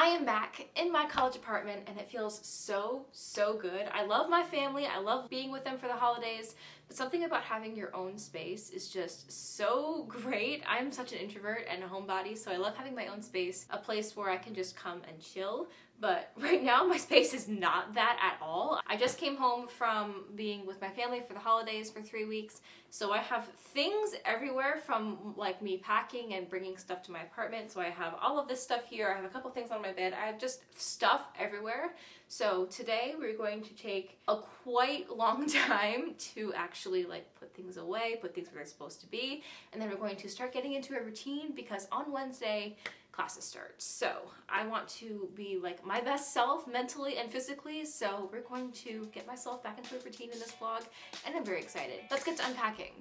I am back in my college apartment and it feels so good. I love my family, I love being with them for the holidays, but something about having your own space is just so great. I'm such an introvert and a homebody, so I love having my own space, a place where I can just come and chill. But right now my space is not that at all. I just came home from being with my family for the holidays for 3 weeks, so I have things everywhere from like me packing and bringing stuff to my apartment. So I have all of this stuff here, I have a couple things on my bed, I have just stuff everywhere. So today we're going to take a quite long time to actually like put things away, put things where they're supposed to be, and then we're going to start getting into a routine because on Wednesday classes start. So I want to be like my best self mentally and physically, so we're going to get myself back into a routine in this vlog, and I'm very excited. Let's get to unpacking.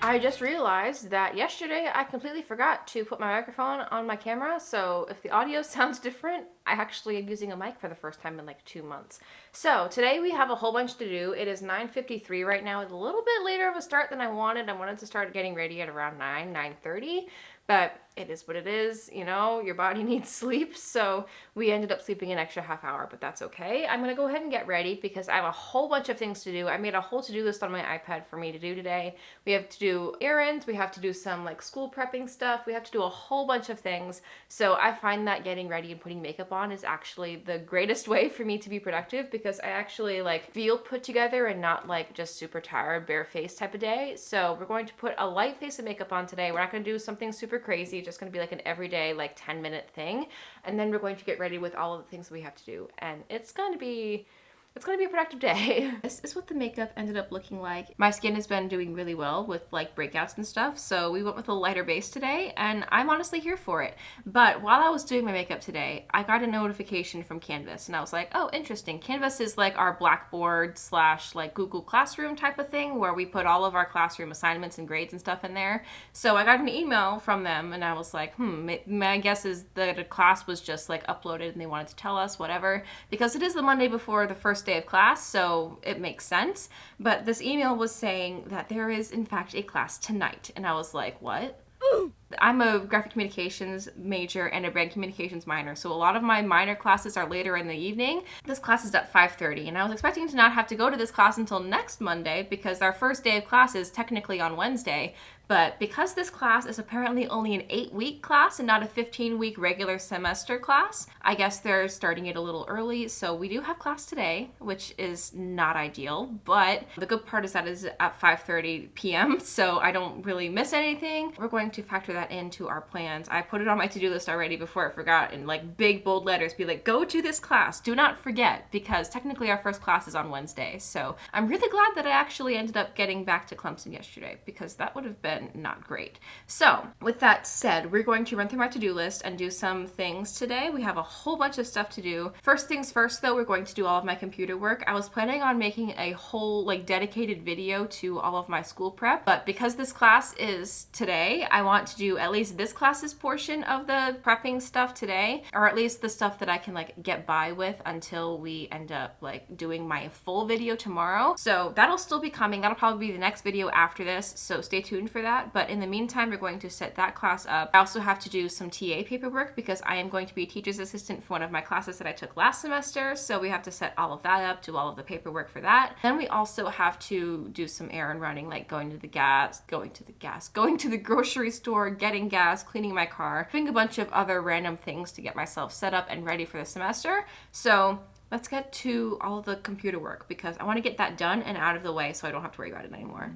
I just realized that yesterday I completely forgot to put my microphone on my camera, so if the audio sounds different, I actually am using a mic for the first time in like 2 months. So today we have a whole bunch to do. It is 9:53 right now. It's a little bit later of a start than I wanted. I wanted to start getting ready at around 9:30, but it is what it is, you know, your body needs sleep, so we ended up sleeping an extra half hour, but that's okay. I'm gonna go ahead and get ready because I have a whole bunch of things to do. I made a whole to-do list on my iPad for me to do today. We have to do errands, we have to do some like school prepping stuff, we have to do a whole bunch of things, so I find that getting ready and putting makeup on is actually the greatest way for me to be productive because I actually like feel put together and not like just super tired, bare-faced type of day. So we're going to put a light face of makeup on today. We're not gonna do something super crazy, just gonna be like an everyday like 10-minute thing, and then we're going to get ready with all of the things we have to do, and it's going to be a productive day. This is what the makeup ended up looking like. My skin has been doing really well with like breakouts and stuff, so we went with a lighter base today, and I'm honestly here for it. But while I was doing my makeup today, I got a notification from Canvas, and I was like, oh, interesting. Canvas is like our Blackboard / like Google Classroom type of thing where we put all of our classroom assignments and grades and stuff in there. So I got an email from them, and I was like, my guess is that a class was just like uploaded and they wanted to tell us whatever, because it is the Monday before the first day of class, so it makes sense. But this email was saying that there is, in fact, a class tonight. And I was like, what? I'm a graphic communications major and a brand communications minor, so a lot of my minor classes are later in the evening. This class is at 5:30, and I was expecting to not have to go to this class until next Monday because our first day of class is technically on Wednesday. But because this class is apparently only an 8-week class and not a 15-week regular semester class, I guess they're starting it a little early. So we do have class today, which is not ideal. But the good part is that it's at 5:30 p.m., so I don't really miss anything. We're going to factor that into our plans. I put it on my to-do list already before I forgot in like big bold letters, be like, go to this class, do not forget, because technically our first class is on Wednesday. So I'm really glad that I actually ended up getting back to Clemson yesterday, because that would have been not great. So with that said, we're going to run through my to-do list and do some things today. We have a whole bunch of stuff to do. First things first though, we're going to do all of my computer work. I was planning on making a whole like dedicated video to all of my school prep, but because this class is today, I want to do at least this class's portion of the prepping stuff today, or at least the stuff that I can like get by with until we end up like doing my full video tomorrow. So that'll still be coming. That'll probably be the next video after this, so stay tuned for that. But in the meantime, we're going to set that class up. I also have to do some TA paperwork because I am going to be a teacher's assistant for one of my classes that I took last semester, so we have to set all of that up, do all of the paperwork for that. Then we also have to do some errand running, like going to the grocery store, getting gas, cleaning my car, doing a bunch of other random things to get myself set up and ready for the semester. So let's get to all the computer work because I want to get that done and out of the way so I don't have to worry about it anymore.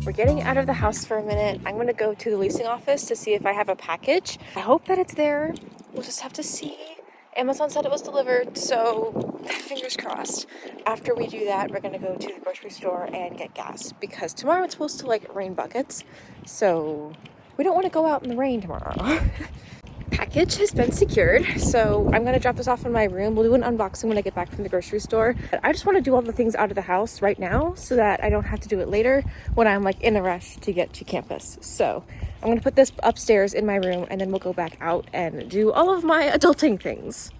We're getting out of the house for a minute. I'm gonna go to the leasing office to see if I have a package. I hope that it's there. We'll just have to see. Amazon said it was delivered, so fingers crossed. After we do that, we're gonna go to the grocery store and get gas because tomorrow it's supposed to like rain buckets. So we don't want to go out in the rain tomorrow. Package has been secured, so I'm gonna drop this off in my room. We'll do an unboxing when I get back from the grocery store. I just want to do all the things out of the house right now so that I don't have to do it later when I'm like in a rush to get to campus. So I'm gonna put this upstairs in my room and then we'll go back out and do all of my adulting things.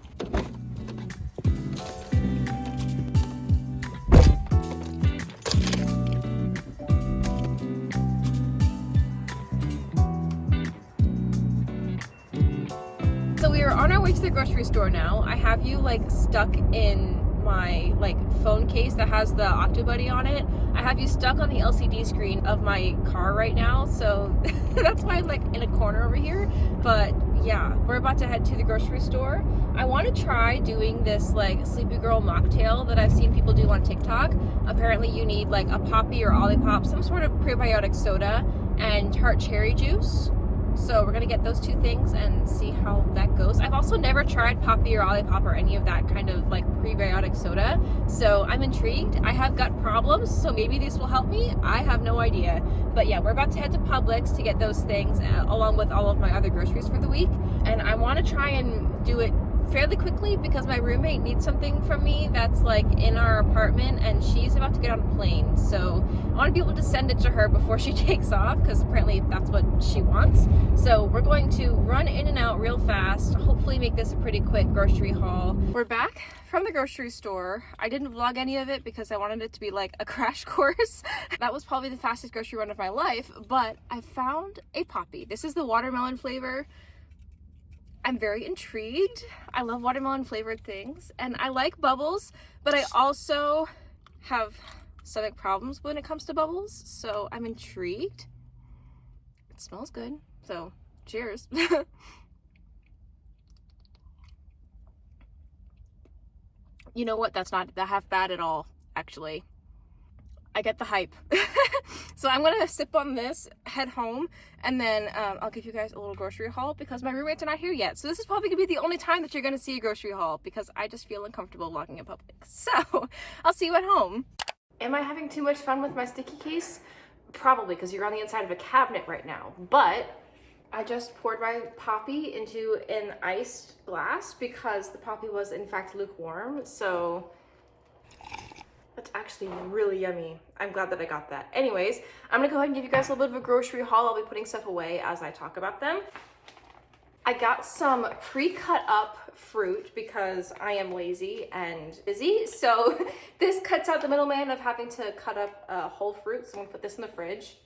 So we are on our way to the grocery store now. I have you like stuck in my like phone case that has the Octobuddy on it. I have you stuck on the LCD screen of my car right now, so that's why I'm like in a corner over here. But yeah, we're about to head to the grocery store. I want to try doing this like Sleepy Girl mocktail that I've seen people do on TikTok. Apparently you need like a Poppi or Olipop, some sort of prebiotic soda, and tart cherry juice. So we're gonna get those two things and see how that goes. I've also never tried Poppi or Olipop or any of that kind of like prebiotic soda, so I'm intrigued. I have gut problems, so maybe these will help me. I have no idea. But yeah, we're about to head to Publix to get those things along with all of my other groceries for the week. And I wanna try and do it fairly quickly because my roommate needs something from me that's like in our apartment and she's about to get on a plane, so I want to be able to send it to her before she takes off because apparently that's what she wants. So we're going to run in and out real fast, hopefully make this a pretty quick grocery haul. We're back from the grocery store. I didn't vlog any of it because I wanted it to be like a crash course. That was probably the fastest grocery run of my life, but I found a Poppi. This is the watermelon flavor. I'm very intrigued. I love watermelon flavored things and I like bubbles, but I also have stomach problems when it comes to bubbles, so I'm intrigued. It smells good, so cheers. You know what? That's not that half bad at all, actually. I get the hype. So I'm gonna sip on this, head home, and then I'll give you guys a little grocery haul because my roommates are not here yet. So this is probably gonna be the only time that you're gonna see a grocery haul because I just feel uncomfortable walking in public. So I'll see you at home. Am I having too much fun with my sticky case? Probably because you're on the inside of a cabinet right now. But I just poured my poppi into an iced glass because the poppi was in fact lukewarm. So that's actually really yummy. I'm glad that I got that. Anyways, I'm gonna go ahead and give you guys a little bit of a grocery haul. I'll be putting stuff away as I talk about them. I got some pre-cut up fruit because I am lazy and busy. So this cuts out the middleman of having to cut up whole fruit. So I'm gonna put this in the fridge.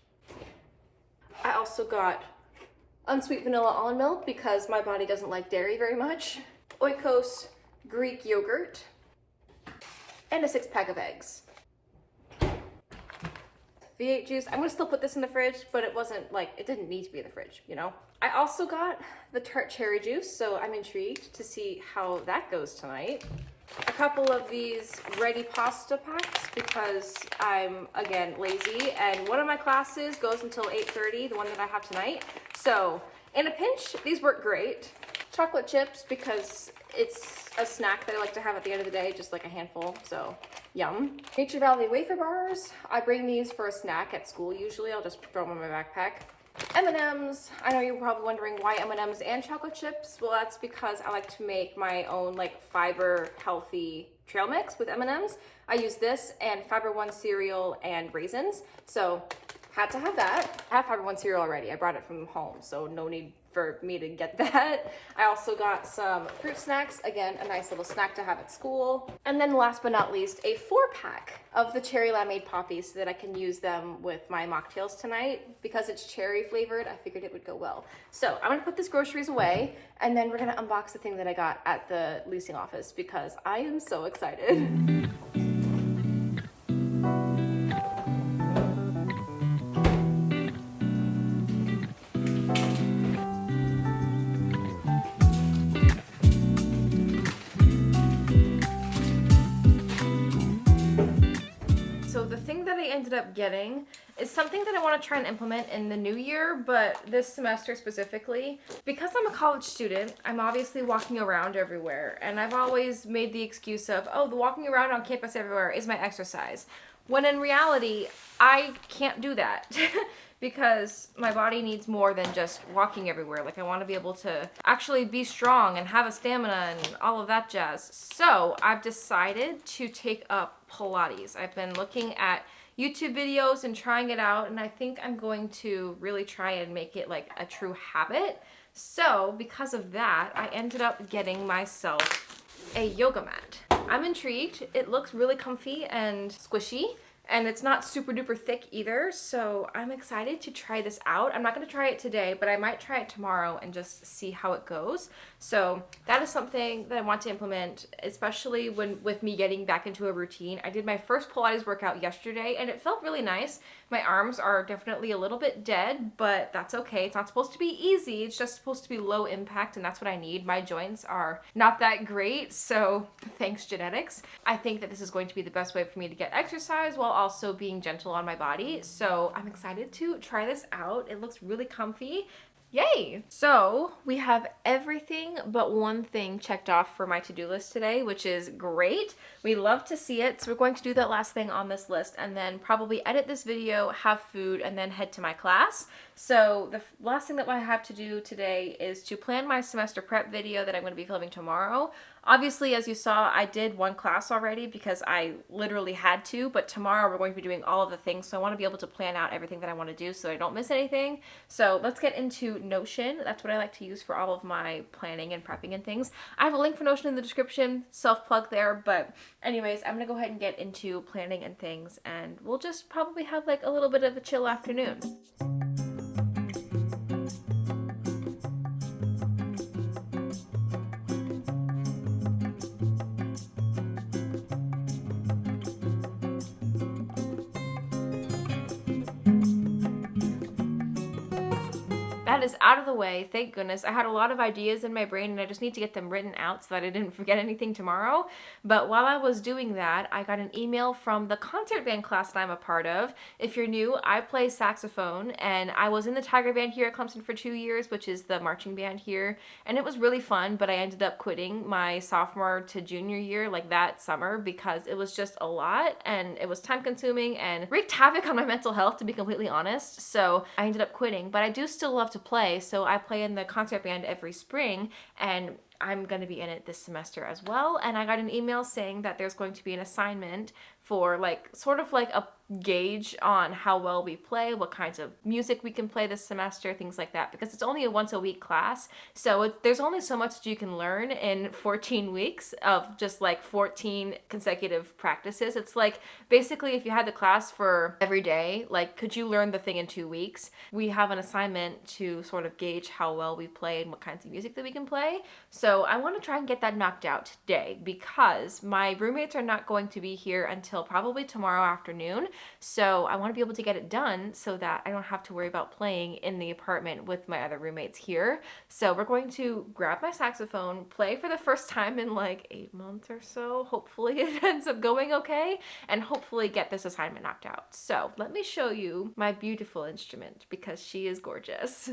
I also got unsweet vanilla almond milk because my body doesn't like dairy very much. Oikos Greek yogurt and a 6-pack of eggs. V8 juice. I'm gonna still put this in the fridge, but it wasn't like, it didn't need to be in the fridge, you know? I also got the tart cherry juice, so I'm intrigued to see how that goes tonight. A couple of these ready pasta packs because I'm, again, lazy, and one of my classes goes until 8:30, the one that I have tonight. So, in a pinch, these work great. Chocolate chips because it's a snack that I like to have at the end of the day, just like a handful, so yum. Nature Valley wafer bars. I bring these for a snack at school usually. I'll just throw them in my backpack. M&Ms. I know you're probably wondering why M&Ms and chocolate chips. Well, that's because I like to make my own like fiber healthy trail mix with M&Ms. I use this and Fiber One cereal and raisins. So had to have that. I have Fiber One cereal already. I brought it from home, so no need for me to get that. I also got some fruit snacks. Again, a nice little snack to have at school. And then last but not least, a 4-pack of the cherry limeade poppies so that I can use them with my mocktails tonight. Because it's cherry flavored, I figured it would go well. So I'm gonna put this groceries away and then we're gonna unbox the thing that I got at the leasing office because I am so excited. So the thing that I ended up getting is something that I want to try and implement in the new year, but this semester specifically. Because I'm a college student, I'm obviously walking around everywhere, and I've always made the excuse of, oh, the walking around on campus everywhere is my exercise. When in reality, I can't do that. Because my body needs more than just walking everywhere. Like I want to be able to actually be strong and have a stamina and all of that jazz. So I've decided to take up Pilates. I've been looking at YouTube videos and trying it out, and I think I'm going to really try and make it like a true habit. So because of that, I ended up getting myself a yoga mat. I'm intrigued. It looks really comfy and squishy. And it's not super duper thick either, so I'm excited to try this out. I'm not going to try it today, but I might try it tomorrow and just see how it goes. So that is something that I want to implement, especially with me getting back into a routine. I did my first Pilates workout yesterday, and it felt really nice. My arms are definitely a little bit dead, but that's okay. It's not supposed to be easy. It's just supposed to be low impact, and that's what I need. My joints are not that great, so thanks genetics. I think that this is going to be the best way for me to get exercise while also being gentle on my body. So I'm excited to try this out. It looks really comfy. Yay! So we have everything but one thing checked off for my to-do list today, which is great. We love to see it. So we're going to do that last thing on this list and then probably edit this video, have food, and then head to my class. So the last thing that I have to do today is to plan my semester prep video that I'm going to be filming tomorrow. Obviously, as you saw, I did one class already because I literally had to, but tomorrow we're going to be doing all of the things, so I want to be able to plan out everything that I want to do so I don't miss anything. So let's get into Notion. That's what I like to use for all of my planning and prepping and things. I have a link for Notion in the description, self-plug there, but anyways, I'm going to go ahead and get into planning and things, and we'll just probably have like a little bit of a chill afternoon. That is out of the way, thank goodness. I had a lot of ideas in my brain and I just need to get them written out so that I didn't forget anything tomorrow. But while I was doing that, I got an email from the concert band class that I'm a part of. If you're new, I play saxophone and I was in the Tiger Band here at Clemson for 2 years, which is the marching band here. And it was really fun, but I ended up quitting my sophomore to junior year like that summer because it was just a lot and it was time consuming and wreaked havoc on my mental health, to be completely honest. So I ended up quitting, but I do still love to play. So I play in the concert band every spring and I'm going to be in it this semester as well. And I got an email saying that there's going to be an assignment for like sort of like a gauge on how well we play, what kinds of music we can play this semester, things like that, because it's only a once a week class. So there's only so much that you can learn in 14 weeks of just like 14 consecutive practices. It's like basically if you had the class for every day, like could you learn the thing in 2 weeks? We have an assignment to sort of gauge how well we play and what kinds of music that we can play. So I want to try and get that knocked out today because my roommates are not going to be here until probably tomorrow afternoon. So I want to be able to get it done so that I don't have to worry about playing in the apartment with my other roommates here. So we're going to grab my saxophone, play for the first time in like 8 months or so. Hopefully it ends up going okay and hopefully get this assignment knocked out. So let me show you my beautiful instrument because she is gorgeous.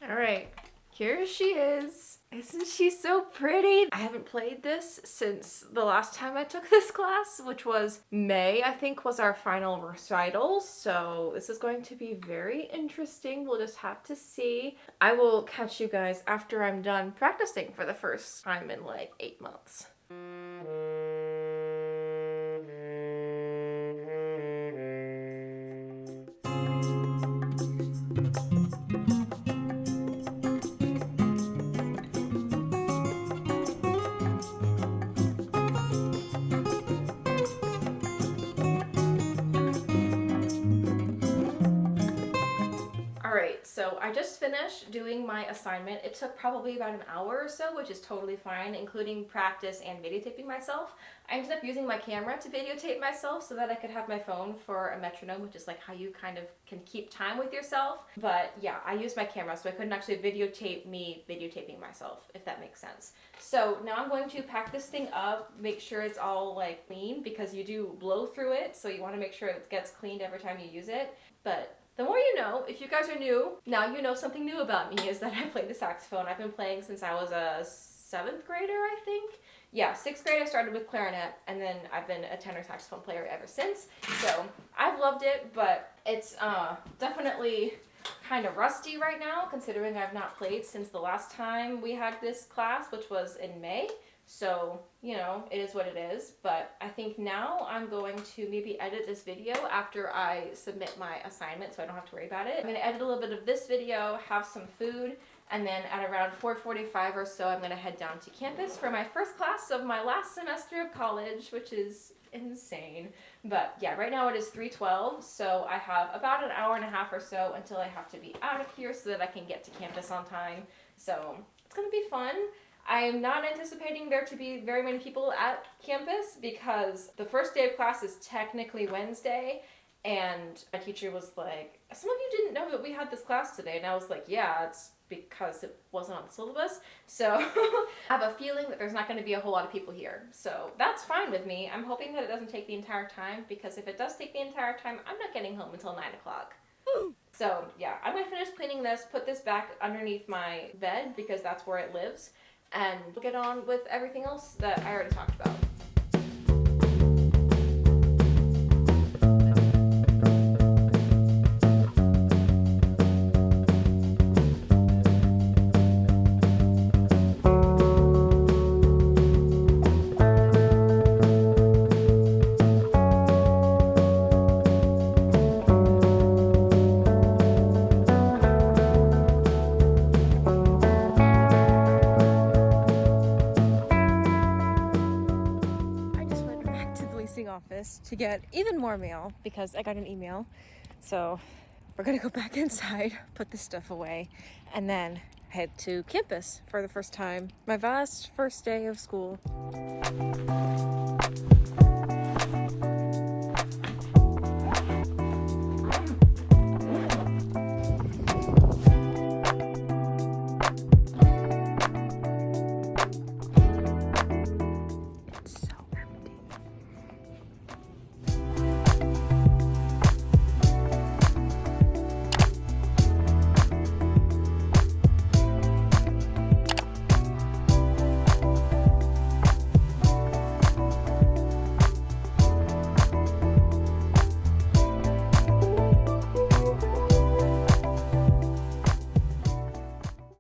All right, here she is. Isn't she so pretty? I haven't played this since the last time I took this class, which was May, I think was our final recital. So this is going to be very interesting. We'll just have to see. I will catch you guys after I'm done practicing for the first time in like 8 months. So I just finished doing my assignment. It took probably about an hour or so, which is totally fine, including practice and videotaping myself. I ended up using my camera to videotape myself so that I could have my phone for a metronome, which is like how you kind of can keep time with yourself. But yeah, I used my camera, so I couldn't actually videotape me videotaping myself, if that makes sense. So now I'm going to pack this thing up, make sure it's all like clean because you do blow through it, so you want to make sure it gets cleaned every time you use it. But the more you know. If you guys are new, now you know something new about me is that I play the saxophone. I've been playing since I was a 7th grader, I think. Yeah, 6th grade I started with clarinet, and then I've been a tenor saxophone player ever since. So I've loved it, but it's definitely kind of rusty right now, considering I've not played since the last time we had this class, which was in May. So, you know, it is what it is, but I think now I'm going to maybe edit this video after I submit my assignment so I don't have to worry about it. I'm going to edit a little bit of this video, have some food, and then at around 4:45 or so I'm going to head down to campus for my first class of my last semester of college, which is insane. But yeah, right now it is 3:12, so I have about an hour and a half or so until I have to be out of here so that I can get to campus on time. So it's going to be fun. I am not anticipating there to be very many people at campus because the first day of class is technically Wednesday, and my teacher was like, some of you didn't know that we had this class today, and I was like, yeah, it's because it wasn't on the syllabus. So I have a feeling that there's not going to be a whole lot of people here. So that's fine with me. I'm hoping that it doesn't take the entire time, because if it does take the entire time, I'm not getting home until 9 o'clock. So yeah, I'm going to finish cleaning this, put this back underneath my bed because that's where it lives, and get on with everything else that I already talked about. Office to get even more mail because I got an email. So we're gonna go back inside, put this stuff away, and then head to campus for the first time. My first day of school.